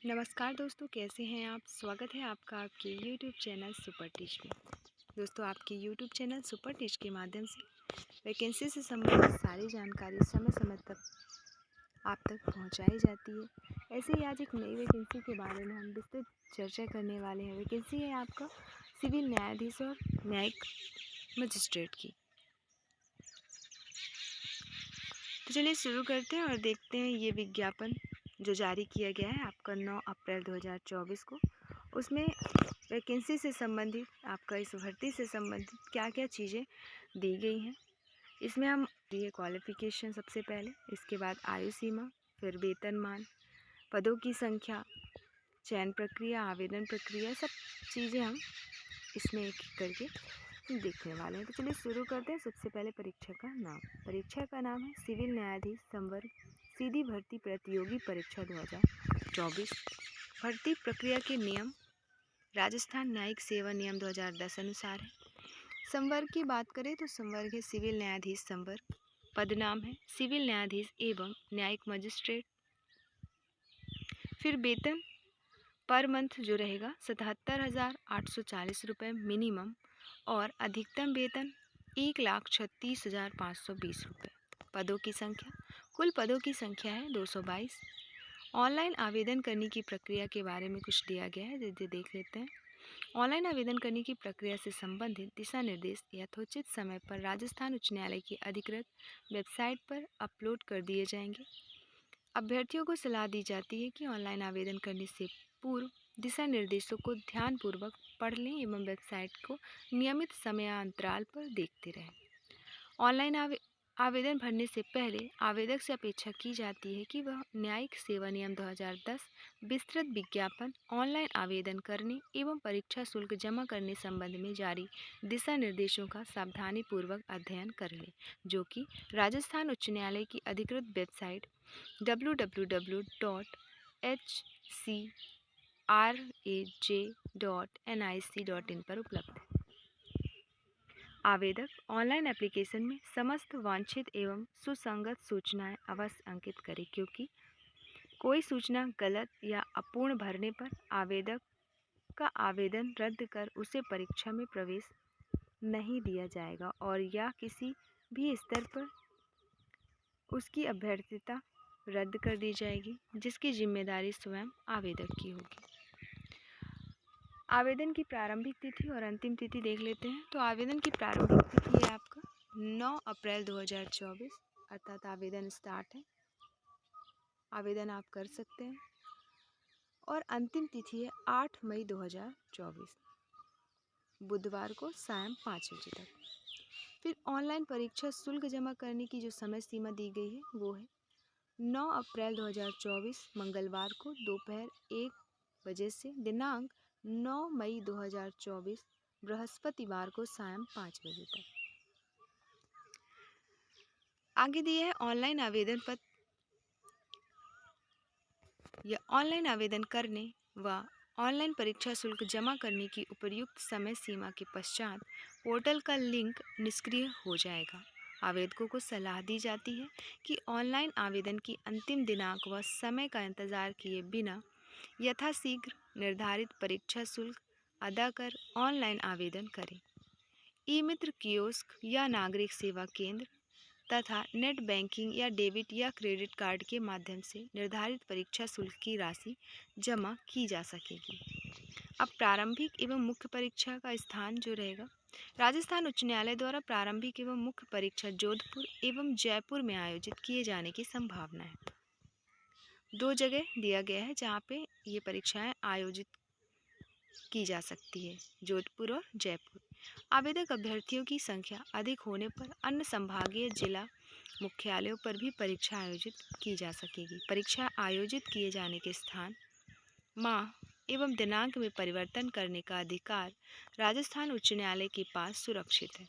नमस्कार दोस्तों, कैसे हैं आप। स्वागत है आपका आपके YouTube चैनल सुपर टिच में। दोस्तों, आपके YouTube चैनल सुपर टिच के माध्यम से वैकेंसी से संबंधित सारी जानकारी समय समय तक आप तक पहुंचाई जाती है। ऐसे ही आज एक नई वैकेंसी के बारे में हम विस्तृत चर्चा करने वाले हैं। वैकेंसी है आपका सिविल न्यायाधीश और न्यायिक मजिस्ट्रेट की। तो चलिए शुरू करते हैं और देखते हैं ये विज्ञापन जो जारी किया गया है आपका 9 अप्रैल 2024 को। उसमें वैकेंसी से संबंधित आपका इस भर्ती से संबंधित क्या क्या चीज़ें दी गई हैं। इसमें हम ये क्वालिफ़िकेशन सबसे पहले, इसके बाद आयु सीमा, फिर वेतनमान, पदों की संख्या, चयन प्रक्रिया, आवेदन प्रक्रिया, सब चीज़ें हम इसमें एक एक करके देखने वाले हैं। तो चलिए शुरू करते हैं। सबसे पहले परीक्षा का नाम। परीक्षा का नाम है सिविल न्यायाधीश संवर्ग सीधी भर्ती प्रतियोगी परीक्षा 2024। भर्ती प्रक्रिया के नियम राजस्थान न्यायिक सेवा नियम 2010 अनुसार है। संवर्ग की बात करें तो संवर्ग है सिविल न्यायाधीश संवर्ग। पद नाम है सिविल न्यायाधीश एवं न्यायिक मजिस्ट्रेट। फिर वेतन पर मंथ जो रहेगा 77,840 रुपये मिनिमम और अधिकतम वेतन 1,36,520 रुपये। पदों की संख्या, कुल पदों की संख्या है 222। ऑनलाइन आवेदन करने की प्रक्रिया के बारे में कुछ दिया गया है, जिसे देख लेते हैं। ऑनलाइन आवेदन करने की प्रक्रिया से संबंधित दिशा निर्देश यथोचित समय पर राजस्थान उच्च न्यायालय की अधिकृत वेबसाइट पर अपलोड कर दिए जाएंगे। अभ्यर्थियों को सलाह दी जाती है कि ऑनलाइन आवेदन करने से पूर्व दिशा निर्देशों को ध्यानपूर्वक पढ़ लें एवं वेबसाइट को नियमित समयांतराल पर देखते रहें। ऑनलाइन आवेदन भरने से पहले आवेदक से अपेक्षा की जाती है कि वह न्यायिक सेवा नियम 2010 विस्तृत विज्ञापन, ऑनलाइन आवेदन करने एवं परीक्षा शुल्क जमा करने संबंध में जारी दिशा निर्देशों का सावधानीपूर्वक अध्ययन कर ले, जो कि राजस्थान उच्च न्यायालय की अधिकृत वेबसाइट www.hcraj.nic.in पर उपलब्ध है। आवेदक ऑनलाइन एप्लीकेशन में समस्त वांछित एवं सुसंगत सूचनाएं अवश्य अंकित करें, क्योंकि कोई सूचना गलत या अपूर्ण भरने पर आवेदक का आवेदन रद्द कर उसे परीक्षा में प्रवेश नहीं दिया जाएगा और या किसी भी स्तर पर उसकी अभ्यर्थता रद्द कर दी जाएगी, जिसकी जिम्मेदारी स्वयं आवेदक की होगी। आवेदन की प्रारंभिक तिथि और अंतिम तिथि देख लेते हैं। तो आवेदन की प्रारंभिक तिथि है आपका 9 अप्रैल 2024, अर्थात आवेदन स्टार्ट है, आवेदन आप कर सकते हैं। और अंतिम तिथि है 8 मई 2024, बुधवार को सायं 5 बजे तक। फिर ऑनलाइन परीक्षा शुल्क जमा करने की जो समय सीमा दी गई है वो है 9 अप्रैल 2024 मंगलवार को दोपहर 1 बजे से दिनांक 9 मई 2024 बृहस्पतिवार को सायं 5 बजे तक। आगे दिए है ऑनलाइन आवेदन पत्र या ऑनलाइन आवेदन करने व ऑनलाइन परीक्षा शुल्क जमा करने की उपयुक्त समय सीमा के पश्चात पोर्टल का लिंक निष्क्रिय हो जाएगा। आवेदकों को सलाह दी जाती है कि ऑनलाइन आवेदन की अंतिम दिनांक व समय का इंतजार किए बिना यथाशीघ्र निर्धारित परीक्षा शुल्क अदा कर ऑनलाइन आवेदन करें। ई मित्र कियोस्क या नागरिक सेवा केंद्र तथा नेट बैंकिंग या डेबिट या क्रेडिट कार्ड के माध्यम से निर्धारित परीक्षा शुल्क की राशि जमा की जा सकेगी। अब प्रारंभिक एवं मुख्य परीक्षा का स्थान जो रहेगा, राजस्थान उच्च न्यायालय द्वारा प्रारंभिक एवं मुख्य परीक्षा जोधपुर एवं जयपुर में आयोजित किए जाने की संभावना है। 2 जगह दिया गया है जहाँ पे ये परीक्षाएं आयोजित की जा सकती है, जोधपुर और जयपुर। आवेदक अभ्यर्थियों की संख्या अधिक होने पर अन्य संभागीय जिला मुख्यालयों पर भी परीक्षा आयोजित की जा सकेगी। परीक्षा आयोजित किए जाने के स्थान, माह एवं दिनांक में परिवर्तन करने का अधिकार राजस्थान उच्च न्यायालय के पास सुरक्षित है,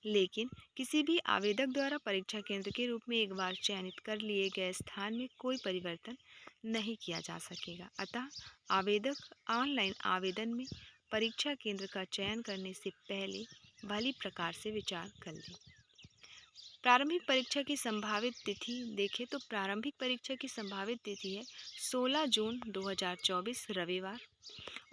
लेकिन किसी भी आवेदक द्वारा परीक्षा केंद्र के रूप में एक बार चयनित कर लिए गए स्थान में कोई परिवर्तन नहीं किया जा सकेगा। अतः आवेदक ऑनलाइन आवेदन में परीक्षा केंद्र का चयन करने से पहले भली प्रकार से विचार कर लें। प्रारंभिक परीक्षा की संभावित तिथि देखें तो प्रारंभिक परीक्षा की संभावित तिथि है 16 जून 2024 रविवार।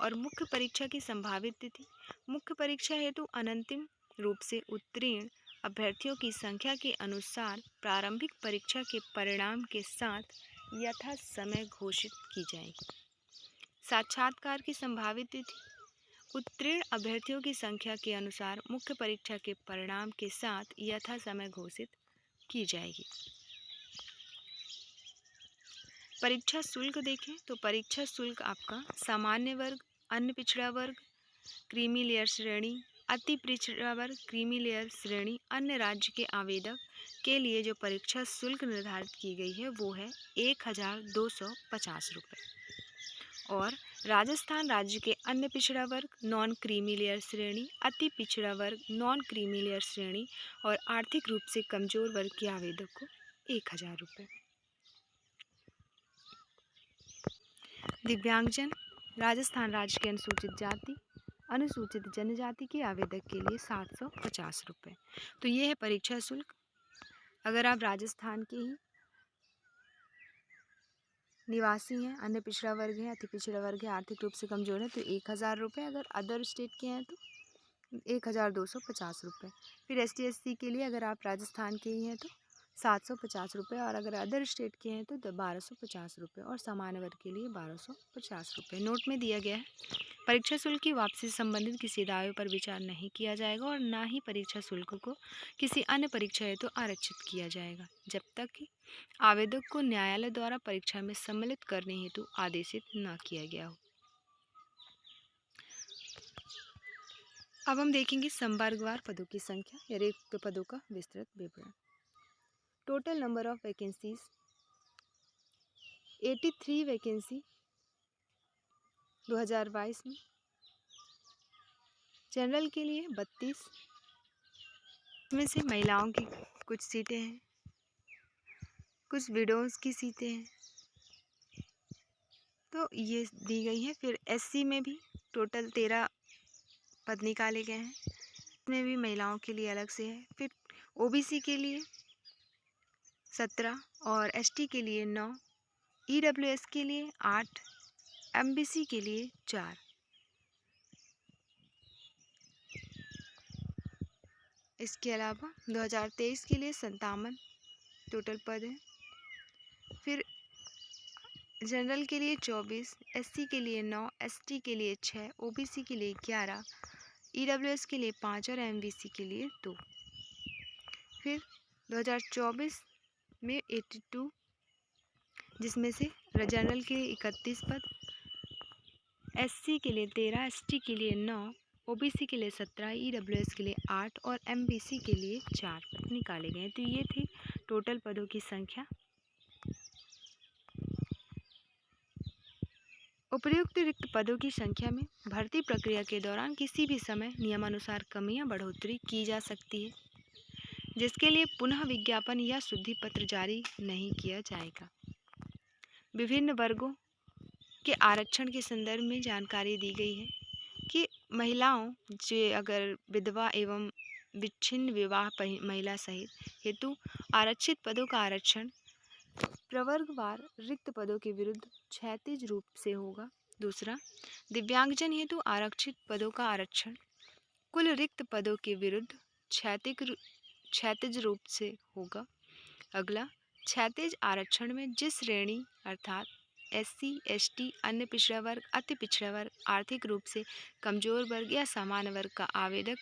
और मुख्य परीक्षा की संभावित तिथि, मुख्य परीक्षा हेतु अनंतिम रूप से उत्तीर्ण अभ्यर्थियों की संख्या के अनुसार प्रारंभिक परीक्षा के परिणाम के साथ यथा समय घोषित की जाएगी। साक्षात्कार की संभावित तिथि, उत्तीर्ण अभ्यर्थियों की संख्या के अनुसार मुख्य परीक्षा के परिणाम के साथ यथा समय घोषित की जाएगी। परीक्षा शुल्क देखें तो परीक्षा शुल्क आपका सामान्य वर्ग, अन्य पिछड़ा वर्ग, क्रीमी लेयर श्रेणी, अति पिछड़ा वर्ग, क्रीमी लेयर श्रेणी, अन्य राज्य के आवेदक के लिए जो परीक्षा शुल्क निर्धारित की गई है वो है 1250 रुपये। और राजस्थान राज्य के अन्य पिछड़ा वर्ग, नॉन क्रीमी लेयर श्रेणी, अति पिछड़ा वर्ग, नॉन क्रीमी लेयर श्रेणी और आर्थिक रूप से कमजोर वर्ग के आवेदक को 1000 रुपये। दिव्यांगजन, राजस्थान राज्य के अनुसूचित जाति, अनुसूचित जनजाति के आवेदक के लिए 750 रुपये। तो ये है परीक्षा शुल्क। अगर आप राजस्थान के ही निवासी हैं, अन्य पिछड़ा वर्ग है, अति पिछड़ा वर्ग है, आर्थिक रूप से कमजोर है तो 1000 रुपये। अगर अदर स्टेट के हैं तो 1250 रुपये। फिर ST SC के लिए अगर आप राजस्थान के ही हैं तो 750 रुपये, और अगर अदर स्टेट के हैं तो 1250 रुपये, और सामान्य वर्ग के लिए 1250 रुपये। नोट में दिया गया है, परीक्षा शुल्क की वापसी से संबंधित किसी दावे पर विचार नहीं किया जाएगा और ना ही परीक्षा शुल्क को किसी अन्य परीक्षा हेतु आरक्षित किया जाएगा जब तक कि आवेदक को न्यायालय द्वारा परीक्षा में सम्मिलित करने हेतु आदेशित न किया गया हो। अब हम देखेंगे संवर्गवार पदों की संख्या या रिक्त पदों का विस्तृत विवरण। Total number of vacancies 83 vacancy 2022 में। जनरल के लिए 32, इसमें से महिलाओं की कुछ सीटें हैं, कुछ विडोज़ की सीटें हैं, तो ये दी गई हैं। फिर SC में भी टोटल 13 पद निकाले गए हैं, इसमें भी महिलाओं के लिए अलग से है। फिर OBC के लिए 17 और ST के लिए 9, EWS के लिए 8, MBC के लिए 4। इसके अलावा 2023 के लिए 57 टोटल पद हैं। फिर जनरल के लिए 24, SC के लिए 9, ST के लिए 6, OBC के लिए 11, EWS के लिए 5 और MBC के लिए 2। फिर 2024 में 82, जिसमें से जनरल के लिए 31 पद, SC के लिए 13, ST के लिए 9, OBC के लिए 17, EWS के लिए 8 और MBC के लिए 4 पद निकाले गए। तो ये थी टोटल पदों की संख्या। उपर्युक्त रिक्त पदों की संख्या में भर्ती प्रक्रिया के दौरान किसी भी समय नियमानुसार कमी या बढ़ोतरी की जा सकती है, जिसके लिए पुनः विज्ञापन या शुद्धि पत्र जारी नहीं किया जाएगा। विभिन्न वर्गों के आरक्षण के संदर्भ में जानकारी दी गई है कि महिलाओं जो अगर विधवा एवं विच्छिन्न विवाह महिला सहित हेतु आरक्षित पदों का आरक्षण प्रवर्गवार रिक्त पदों के विरुद्ध क्षैतिज रूप से होगा। दूसरा, दिव्यांगजन हेतु आरक्षित पदों का आरक्षण कुल रिक्त पदों के विरुद्ध क्षैतिज रूप से होगा। अगला, क्षैतिज आरक्षण में जिस श्रेणी अर्थात SC, ST, अन्य पिछड़ा वर्ग, अति पिछड़ा वर्ग, आर्थिक रूप से कमजोर वर्ग या सामान्य वर्ग का आवेदक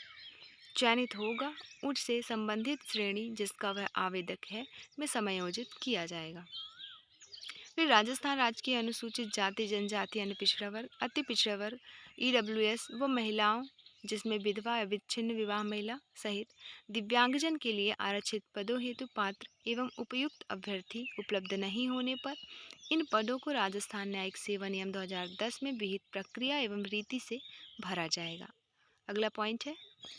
चयनित होगा, उससे संबंधित श्रेणी जिसका वह आवेदक है में समायोजित किया जाएगा। फिर राजस्थान राज्य के अनुसूचित जाति जनजाति, अन्य पिछड़ा वर्ग, अति पिछड़ा वर्ग, EWS व महिलाओं जिसमें विधवा या विच्छिन्न विवाह महिला सहित दिव्यांगजन के लिए आरक्षित पदों हेतु पात्र एवं उपयुक्त अभ्यर्थी उपलब्ध नहीं होने पर इन पदों को राजस्थान न्यायिक सेवा नियम 2010 में विहित प्रक्रिया एवं रीति से भरा जाएगा। अगला पॉइंट है,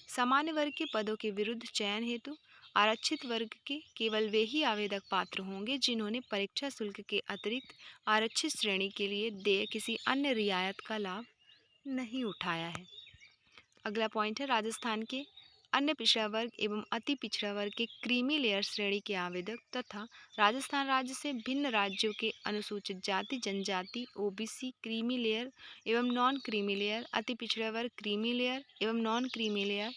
सामान्य वर्ग के पदों के विरुद्ध चयन हेतु आरक्षित वर्ग के केवल वे ही आवेदक पात्र होंगे जिन्होंने परीक्षा शुल्क के अतिरिक्त आरक्षित श्रेणी के लिए देय किसी अन्य रियायत का लाभ नहीं उठाया है। अगला पॉइंट है, राजस्थान के अन्य पिछड़ा वर्ग एवं अति पिछड़ा वर्ग के क्रीमी लेयर श्रेणी के आवेदक तथा राजस्थान राज्य से भिन्न राज्यों के अनुसूचित जाति जनजाति ओबीसी क्रीमी लेयर एवं नॉन क्रीमी लेयर अति पिछड़ा वर्ग क्रीमी लेयर एवं नॉन क्रीमी लेयर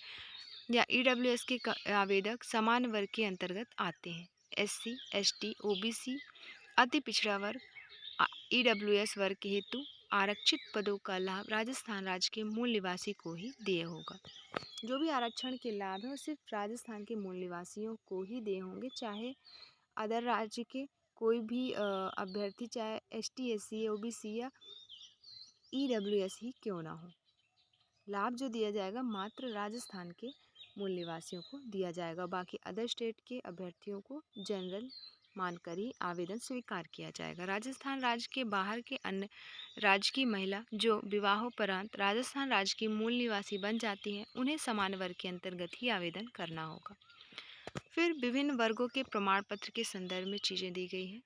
या ईडब्ल्यूएस के आवेदक समान वर्ग के अंतर्गत आते हैं। एससी एसटी ओबीसी अति पिछड़ा वर्ग ईडब्ल्यूएस वर्ग के हेतु आरक्षित पदों का लाभ राजस्थान राज्य के मूल निवासी को ही देय होगा। जो भी आरक्षण के लाभ हैं वो सिर्फ राजस्थान के मूल निवासियों को ही देय होंगे, चाहे अदर राज्य के कोई भी अभ्यर्थी चाहे एसटी एससी ओबीसी या ईडब्ल्यूएस ही क्यों ना हो। लाभ जो दिया जाएगा मात्र राजस्थान के मूल निवासियों को दिया जाएगा, बाकी अदर स्टेट के अभ्यर्थियों को जनरल मानकर ही आवेदन स्वीकार किया जाएगा। राजस्थान राज्य के बाहर के अन्य राज्य की महिला जो विवाहोपरांत राजस्थान राज्य की मूल निवासी बन जाती हैं उन्हें समान वर्ग के अंतर्गत ही आवेदन करना होगा। फिर विभिन्न वर्गों के प्रमाण पत्र के संदर्भ में चीज़ें दी गई हैं।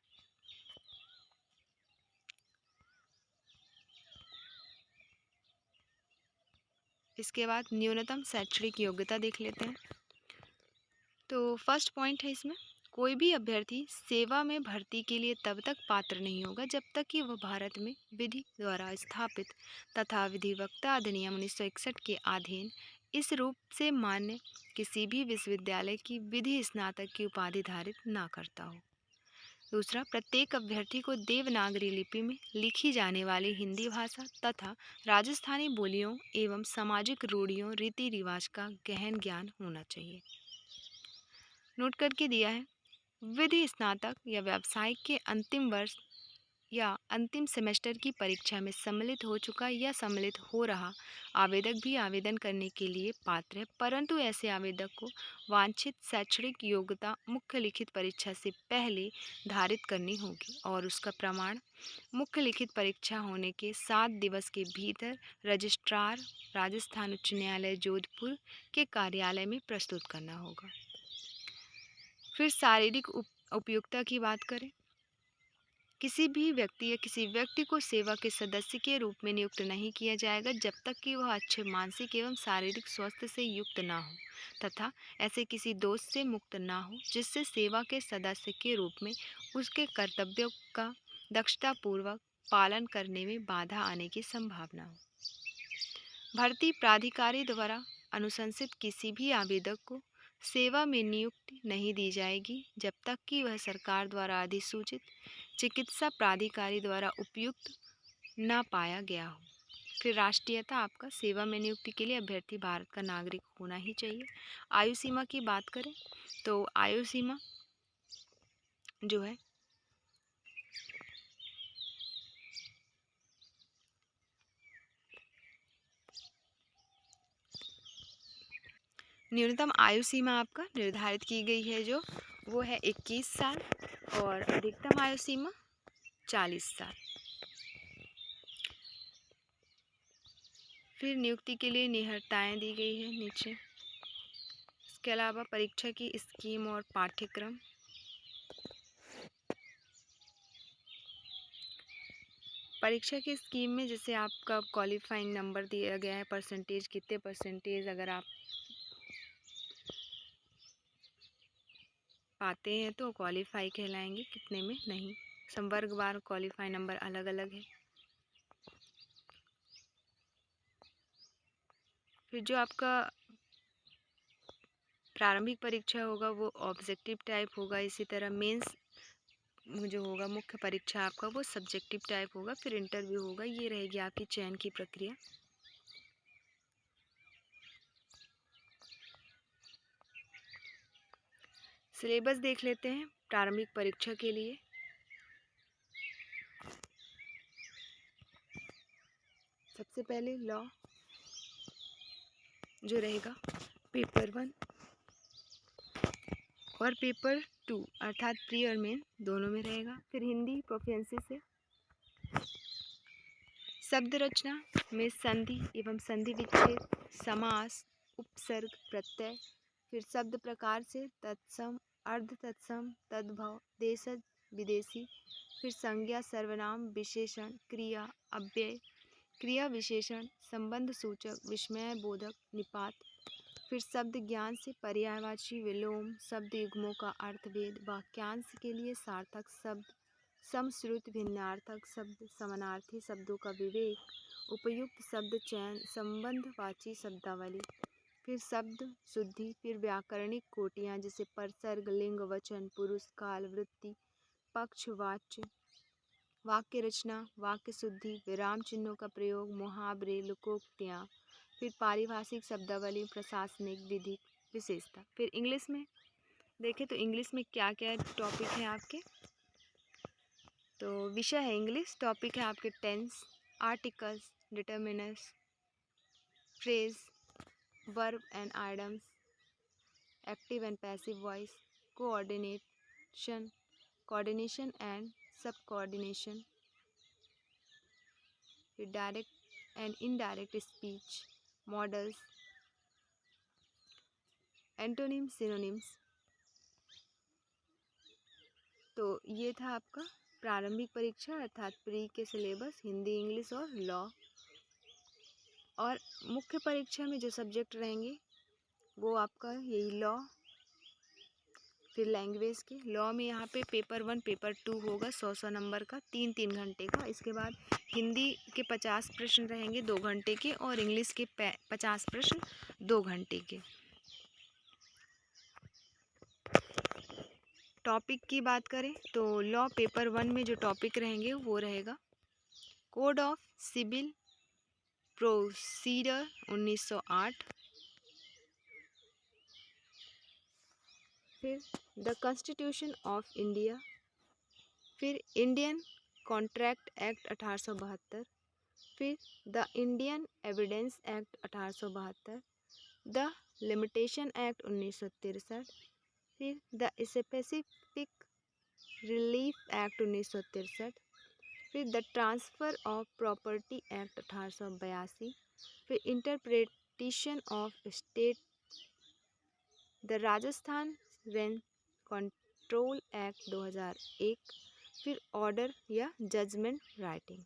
इसके बाद न्यूनतम शैक्षणिक योग्यता देख लेते हैं। तो फर्स्ट पॉइंट है इसमें, कोई भी अभ्यर्थी सेवा में भर्ती के लिए तब तक पात्र नहीं होगा जब तक कि वह भारत में विधि द्वारा स्थापित तथा विधिवक्ता अधिनियम 1961 के अधीन इस रूप से मान्य किसी भी विश्वविद्यालय की विधि स्नातक की उपाधि धारित ना करता हो। दूसरा, प्रत्येक अभ्यर्थी को देवनागरी लिपि में लिखी जाने वाली हिंदी भाषा तथा राजस्थानी बोलियों एवं सामाजिक रूढ़ियों रीति रिवाज का गहन ज्ञान होना चाहिए। नोट करके दिया है, विधि स्नातक या व्यावसायिक के अंतिम वर्ष या अंतिम सेमेस्टर की परीक्षा में सम्मिलित हो चुका या सम्मिलित हो रहा आवेदक भी आवेदन करने के लिए पात्र है, परंतु ऐसे आवेदक को वांछित शैक्षणिक योग्यता मुख्य लिखित परीक्षा से पहले धारित करनी होगी और उसका प्रमाण मुख्य लिखित परीक्षा होने के 7 दिवस के भीतर रजिस्ट्रार राजस्थान उच्च न्यायालय जोधपुर के कार्यालय में प्रस्तुत करना होगा। फिर शारीरिक उपयुक्तता की बात करें, किसी भी व्यक्ति या किसी व्यक्ति को सेवा के सदस्य के रूप में नियुक्त नहीं किया जाएगा जब तक कि वह अच्छे मानसिक एवं शारीरिक स्वास्थ्य से युक्त ना हो तथा ऐसे किसी दोष से मुक्त ना हो जिससे सेवा के सदस्य के रूप में उसके कर्तव्यों का दक्षतापूर्वक पालन करने में बाधा आने की संभावना हो। भर्ती प्राधिकारी द्वारा अनुशंसित किसी भी आवेदक को सेवा में नियुक्ति नहीं दी जाएगी जब तक कि वह सरकार द्वारा अधिसूचित चिकित्सा प्राधिकारी द्वारा उपयुक्त न पाया गया हो। फिर राष्ट्रीयता, आपका सेवा में नियुक्ति के लिए अभ्यर्थी भारत का नागरिक होना ही चाहिए। आयु सीमा की बात करें तो आयु सीमा जो है न्यूनतम आयु सीमा आपका निर्धारित की गई है जो वो है 21 साल और अधिकतम आयु सीमा 40 साल। फिर नियुक्ति के लिए निहत्ताएँ दी गई है नीचे। इसके अलावा परीक्षा की स्कीम और पाठ्यक्रम, परीक्षा की स्कीम में जैसे आपका क्वालिफाइंग नंबर दिया गया है, परसेंटेज कितने परसेंटेज अगर आप पाते हैं तो क्वालिफाई कहलाएंगे, कितने में नहीं। संवर्गवार क्वालिफाई नंबर अलग अलग है। फिर जो आपका प्रारंभिक परीक्षा होगा वो ऑब्जेक्टिव टाइप होगा, इसी तरह मेंस जो होगा मुख्य परीक्षा आपका वो सब्जेक्टिव टाइप होगा, फिर इंटरव्यू होगा। ये रहेगी आपकी चयन की प्रक्रिया। सिलेबस देख लेते हैं प्रारंभिक परीक्षा के लिए। सबसे पहले लॉ जो रहेगा पेपर 1 और पेपर 2 अर्थात प्री और मेन दोनों में रहेगा। फिर हिंदी प्रोफिशिएंसी से शब्द रचना में संधि एवं संधि विच्छेद, समास, उपसर्ग, प्रत्यय, फिर शब्द प्रकार से तत्सम, अर्ध तत्सम, तद्भव, देशज, विदेशी, फिर संज्ञा, सर्वनाम, विशेषण, क्रिया, अव्यय, क्रिया विशेषण, संबंध सूचक, विस्मय बोधक, निपात, फिर शब्द ज्ञान से पर्यायवाची विलोम, शब्द युग्मों का अर्थभेद, वाक्यांश के लिए सार्थक शब्द, समश्रुत भिन्नार्थक शब्द, समानार्थी शब्दों का विवेक, उपयुक्त शब्द चयन, संबंधवाची शब्दावली, फिर शब्द शुद्धि, फिर व्याकरणिक कोटियाँ जैसे परसर्ग, लिंग, वचन, पुरुष, काल, वृत्ति, पक्ष, वाच्य, वाक्य रचना, वाक्य शुद्धि, विराम चिन्हों का प्रयोग, मुहावरे, लोकोक्तियाँ, फिर पारिभाषिक शब्दावली, प्रशासनिक, विधिक, विशेषता। फिर इंग्लिश में देखें तो इंग्लिश में क्या क्या टॉपिक हैं आपके, तो विषय है इंग्लिश, टॉपिक है आपके tense, articles, determiners, phrase, verb and idioms, active and passive voice, coordination and sub coordination, फिर direct and indirect speech, modals, antonym, synonyms. तो ये था आपका प्रारंभिक परीक्षा अर्थात प्री के सिलेबस, हिंदी, इंग्लिश और लॉ। और मुख्य परीक्षा में जो सब्जेक्ट रहेंगे वो आपका यही लॉ, फिर लैंग्वेज के लॉ में यहाँ पे पेपर 1 पेपर 2 होगा 100 नंबर का 3 घंटे का। इसके बाद हिंदी के 50 प्रश्न रहेंगे 2 घंटे के और इंग्लिश के 50 प्रश्न 2 घंटे के। टॉपिक की बात करें तो लॉ पेपर 1 में जो टॉपिक रहेंगे वो रहेगा कोड ऑफ सिविल प्रोसीजर 1908, फिर द कॉन्स्टिट्यूशन ऑफ इंडिया, फिर इंडियन कॉन्ट्रैक्ट एक्ट 1872, फिर the Indian evidence act 1872, the limitation act 1963, फिर द स्पेसिफिक रिलीफ एक्ट 1963, फिर the transfer of property act 1882, फिर interpretation of state, the Rajasthan rent control act 2001, फिर order या judgment writing.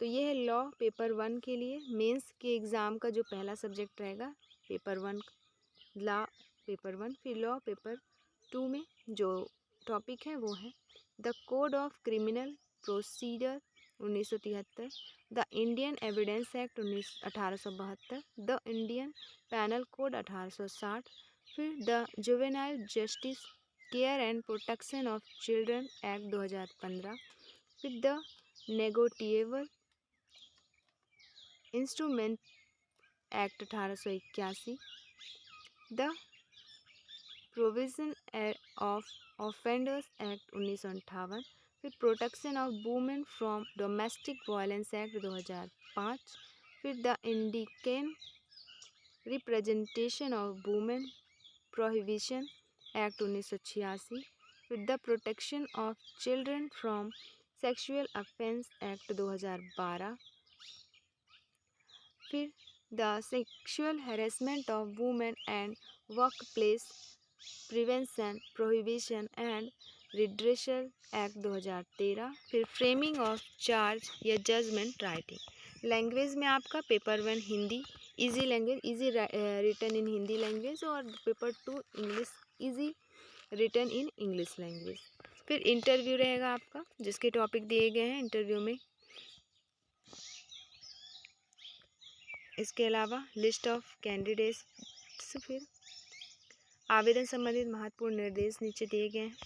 तो ये है लॉ पेपर 1 के लिए। मेंस के एग्ज़ाम का जो पहला सब्जेक्ट रहेगा पेपर 1 लॉ पेपर 1, फिर लॉ पेपर 2 में जो टॉपिक है वो है the code of criminal procedure 1973, the Indian evidence act 1872, the Indian penal code 1860, फिर the juvenile justice care and protection of children act 2015, फिर the negotiable instrument act 1881, the provision of offenders act 1958, फिर protection of women from domestic violence act 2005, फिर the indecent representation of women prohibition act 1986, फिर the protection of children from sexual offence act 2012, फिर the sexual harassment of women and work place prevention prohibition and redressal act 2013, फिर framing of charge या judgment writing. Language में आपका paper 1 Hindi easy language, easy written in Hindi language, और paper 2 English easy written in English language. फिर interview रहेगा आपका जिसके topic दिए गए हैं इंटरव्यू में। इसके अलावा लिस्ट ऑफ कैंडिडेट्स, फिर आवेदन संबंधित महत्वपूर्ण निर्देश नीचे दिए गए हैं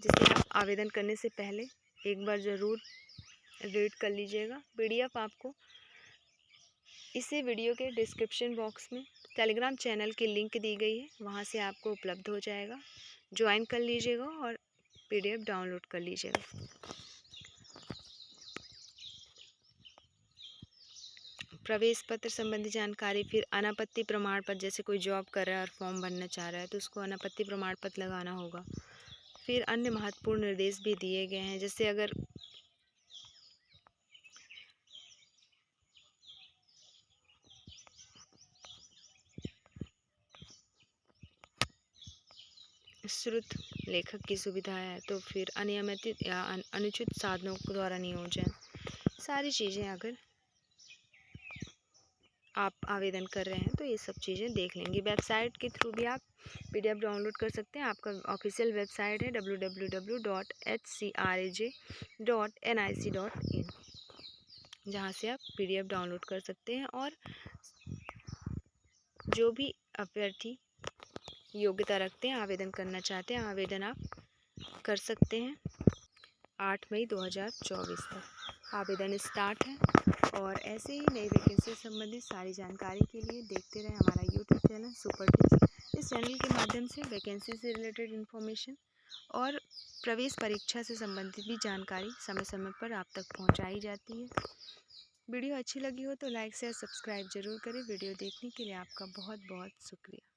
जिसे आप आवेदन करने से पहले एक बार ज़रूर रीड कर लीजिएगा। पीडीएफ आपको इसी वीडियो के डिस्क्रिप्शन बॉक्स में टेलीग्राम चैनल की लिंक दी गई है, वहाँ से आपको उपलब्ध हो जाएगा। ज्वाइन कर लीजिएगा और पीडीएफ डाउनलोड कर लीजिएगा। प्रवेश पत्र संबंधी जानकारी, फिर अनापत्ति प्रमाण पत्र, जैसे कोई जॉब कर रहा है और फॉर्म भरना चाह रहा है तो उसको अनापत्ति प्रमाण पत्र लगाना होगा। फिर अन्य महत्वपूर्ण निर्देश भी दिए गए हैं, जैसे अगर श्रुत लेखक की सुविधा है तो फिर अनियमित या अनुचित साधनों द्वारा नियोजन, सारी चीज़ें अगर आप आवेदन कर रहे हैं तो ये सब चीज़ें देख लेंगे। वेबसाइट के थ्रू भी आप पीडीएफ डाउनलोड कर सकते हैं। आपका ऑफिशियल वेबसाइट है www.hcraj.nic.in, जहाँ से आप पीडीएफ डाउनलोड कर सकते हैं। और जो भी अभ्यर्थी योग्यता रखते हैं, आवेदन करना चाहते हैं, आवेदन आप कर सकते हैं। 8 मई 2024 तक आवेदन स्टार्ट है। और ऐसे ही नई वैकेंसी से संबंधित सारी जानकारी के लिए देखते रहें हमारा यूट्यूब चैनल सुपर टिप्स। इस चैनल के माध्यम से वैकेंसी से रिलेटेड इन्फॉर्मेशन और प्रवेश परीक्षा से संबंधित भी जानकारी समय समय पर आप तक पहुंचाई जाती है। वीडियो अच्छी लगी हो तो लाइक शेयर सब्सक्राइब जरूर करें। वीडियो देखने के लिए आपका बहुत बहुत शुक्रिया।